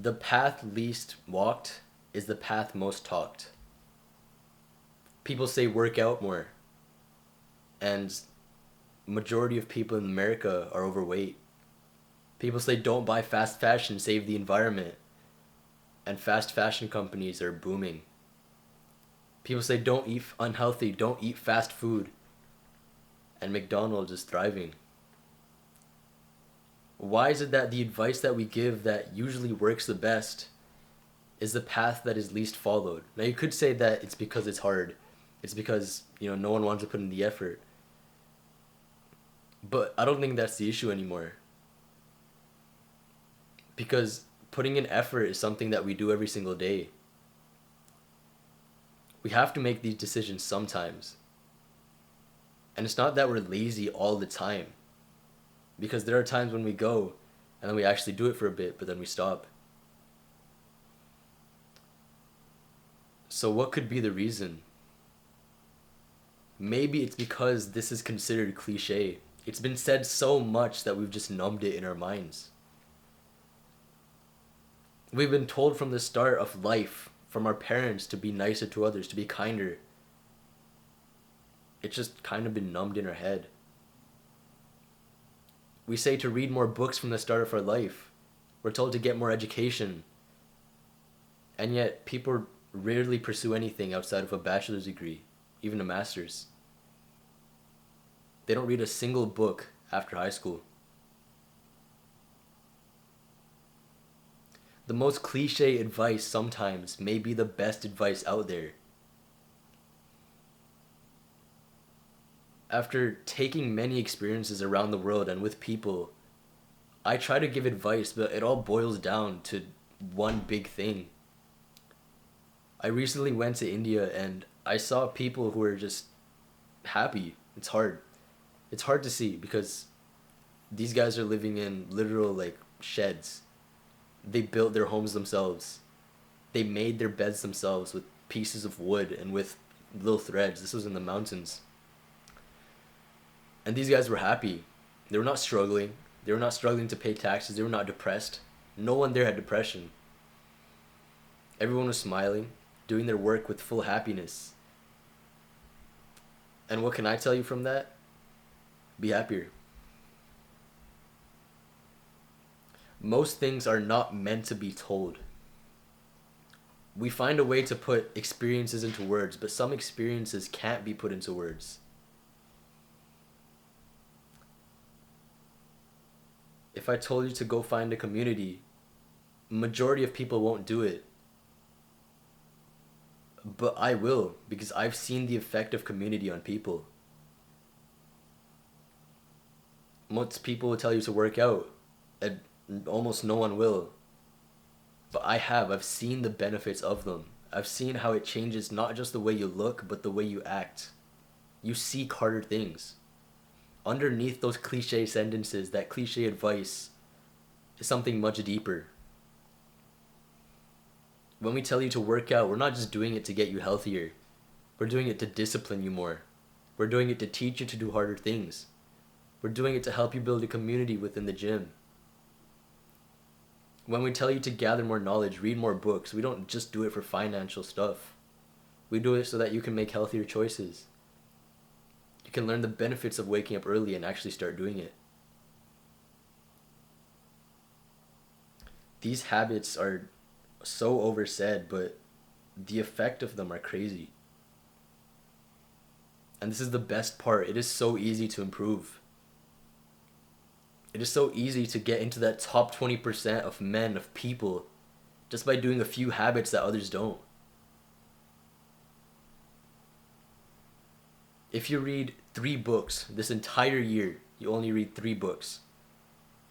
The path least walked is the path most talked. People say work out more, and majority of people in America are overweight. People say don't buy fast fashion, save the environment, and fast fashion companies are booming. People say don't eat unhealthy, don't eat fast food, and McDonald's is thriving. Why is it that the advice that we give that usually works the best is the path that is least followed? Now you could say that it's because it's hard. It's because, no one wants to put in the effort. But I don't think that's the issue anymore. Because putting in effort is something that we do every single day. We have to make these decisions sometimes. And it's not that we're lazy all the time. Because there are times when we go and then we actually do it for a bit, but then we stop. So what could be the reason? Maybe it's because this is considered cliche. It's been said so much that we've just numbed it in our minds. We've been told from the start of life, from our parents, to be nicer to others, to be kinder. It's just kind of been numbed in our head. We say to read more books from the start of our life. We're told to get more education. And yet, people rarely pursue anything outside of a bachelor's degree, even a master's. They don't read a single book after high school. The most cliche advice sometimes may be the best advice out there. After taking many experiences around the world and with people, I try to give advice, but it all boils down to one big thing. I recently went to India and I saw people who are just happy. It's hard. It's hard to see because these guys are living in literal sheds. They built their homes themselves. They made their beds themselves with pieces of wood and with little threads. This was in the mountains. And these guys were happy. They were not struggling. They were not struggling to pay taxes. They were not depressed. No one there had depression. Everyone was smiling, doing their work with full happiness. And what can I tell you from that? Be happier. Most things are not meant to be told. We find a way to put experiences into words, but some experiences can't be put into words. If I told you to go find a community, majority of people won't do it. But I will, because I've seen the effect of community on people. Most people will tell you to work out, and almost no one will. But I've seen the benefits of them. I've seen how it changes not just the way you look, but the way you act. You seek harder things. Underneath those cliche sentences, that cliche advice, is something much deeper. When we tell you to work out, we're not just doing it to get you healthier. We're doing it to discipline you more. We're doing it to teach you to do harder things. We're doing it to help you build a community within the gym. When we tell you to gather more knowledge, read more books, we don't just do it for financial stuff. We do it so that you can make healthier choices. You can learn the benefits of waking up early and actually start doing it. These habits are so oversaid, but the effect of them are crazy. And this is the best part. It is so easy to improve. It is so easy to get into that top 20% of men, of people, just by doing a few habits that others don't. If you read 3 books this entire year, you only read 3 books,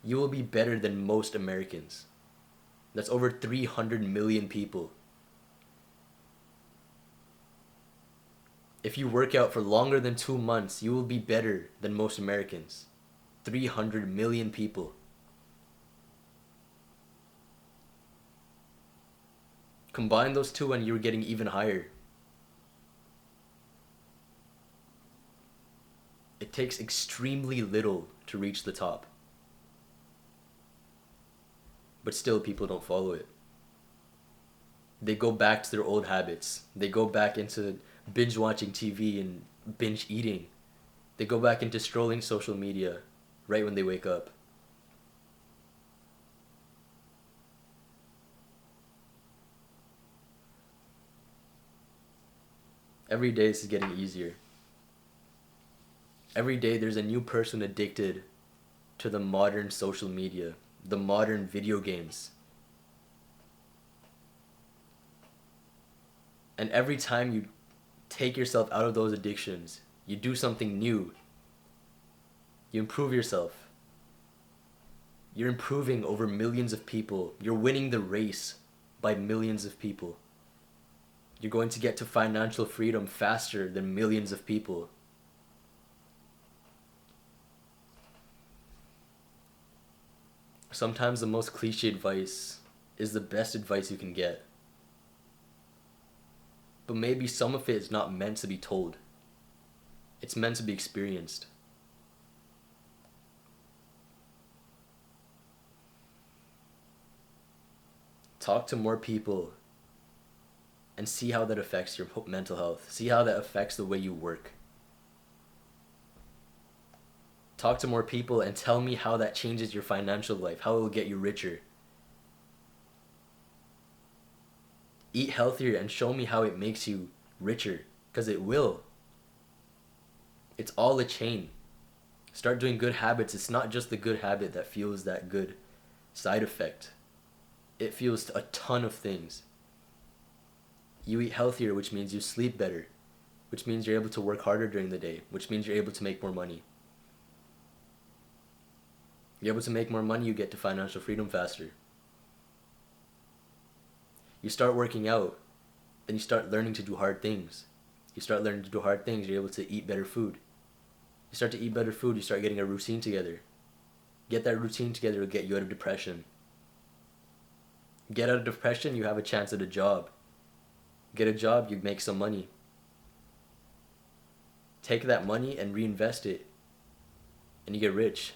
you will be better than most Americans. That's over 300 million people. If you work out for longer than 2 months, you will be better than most Americans. 300 million people. Combine those two and you're getting even higher. It takes extremely little to reach the top. But still people don't follow it. They go back to their old habits. They go back into binge watching TV and binge eating. They go back into scrolling social media right when they wake up. Every day this is getting easier. Every day there's a new person addicted to the modern social media, the modern video games. And every time you take yourself out of those addictions, you do something new, you improve yourself. You're improving over millions of people. You're winning the race by millions of people. You're going to get to financial freedom faster than millions of people. Sometimes the most cliche advice is the best advice you can get. But maybe some of it is not meant to be told. It's meant to be experienced. Talk to more people and see how that affects your mental health. See how that affects the way you work. Talk to more people and tell me how that changes your financial life, how it will get you richer. Eat healthier and show me how it makes you richer, because it will. It's all a chain. Start doing good habits. It's not just the good habit that feels that good side effect. It feels a ton of things. You eat healthier, which means you sleep better, which means you're able to work harder during the day, which means you're able to make more money. You're able to make more money, you get to financial freedom faster. You start working out, then you start learning to do hard things. You start learning to do hard things, you're able to eat better food. You start to eat better food, you start getting a routine together. Get that routine together will get you out of depression. Get out of depression, you have a chance at a job. Get a job, you make some money. Take that money and reinvest it, and you get rich.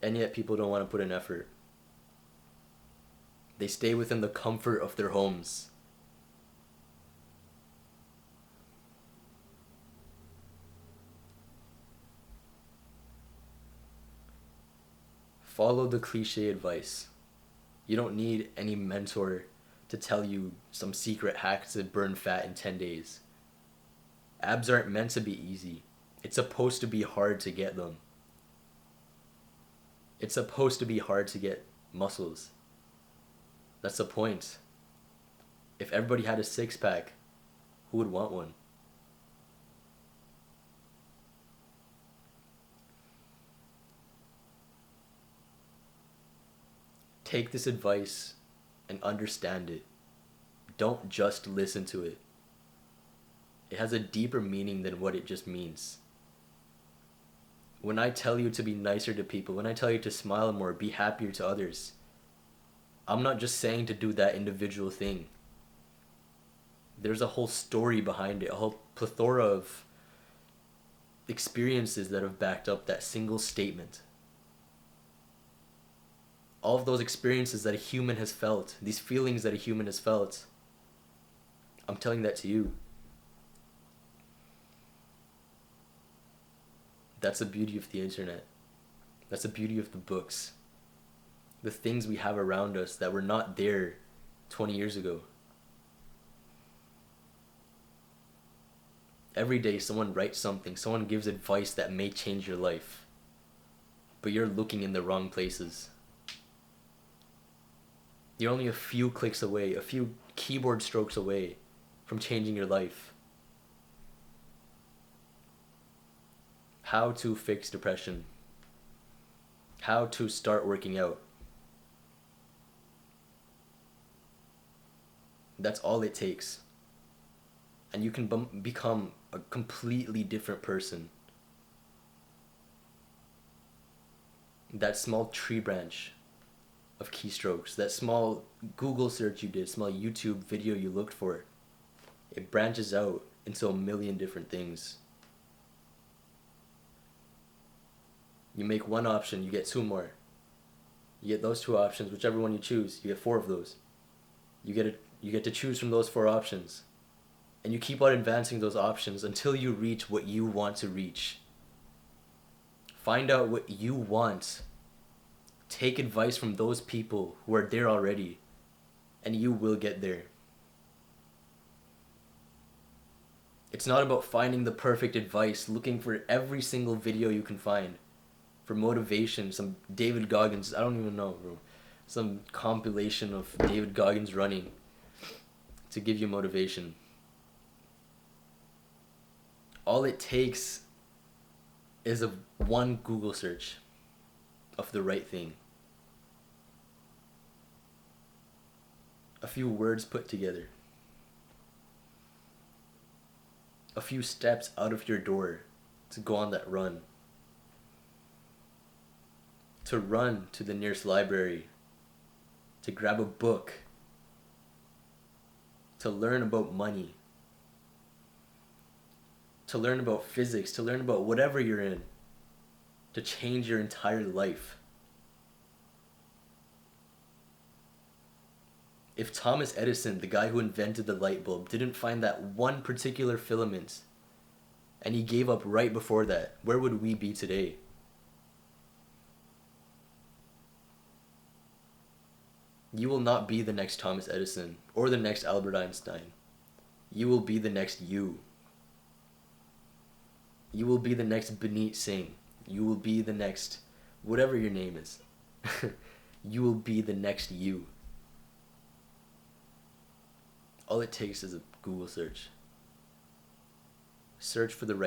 And yet people don't want to put in effort. They stay within the comfort of their homes. Follow the cliche advice. You don't need any mentor to tell you some secret hack to burn fat in 10 days. Abs aren't meant to be easy. It's supposed to be hard to get them. It's supposed to be hard to get muscles. That's the point. If everybody had a six-pack, who would want one? Take this advice and understand it. Don't just listen to it. It has a deeper meaning than what it just means. When I tell you to be nicer to people, when I tell you to smile more, be happier to others, I'm not just saying to do that individual thing. There's a whole story behind it, a whole plethora of experiences that have backed up that single statement. All of those experiences that a human has felt, these feelings that a human has felt, I'm telling that to you. That's the beauty of the internet. That's the beauty of the books. The things we have around us that were not there 20 years ago. Every day someone writes something, someone gives advice that may change your life. But you're looking in the wrong places. You're only a few clicks away, a few keyboard strokes away from changing your life. How to fix depression. How to start working out. That's all it takes. And you can become a completely different person. That small tree branch of keystrokes, that small Google search you did, small YouTube video you looked for, it branches out into a million different things. You make one option, you get two more. You get those two options, whichever one you choose, you get four of those. You get to choose from those four options. And you keep on advancing those options until you reach what you want to reach. Find out what you want. Take advice from those people who are there already, and you will get there. It's not about finding the perfect advice, looking for every single video you can find for motivation, some David Goggins, I don't even know, bro. Some compilation of David Goggins running to give you motivation. All it takes is one Google search of the right thing. A few words put together. A few steps out of your door to go on that run. To run to the nearest library. To grab a book. To learn about money. To learn about physics. To learn about whatever you're in. To change your entire life. If Thomas Edison, the guy who invented the light bulb, didn't find that one particular filament, and he gave up right before that, where would we be today? You will not be the next Thomas Edison or the next Albert Einstein. You will be the next you. You will be the next Beneet Singh. You will be the next, whatever your name is. You will be the next you. All it takes is a Google search. Search for the right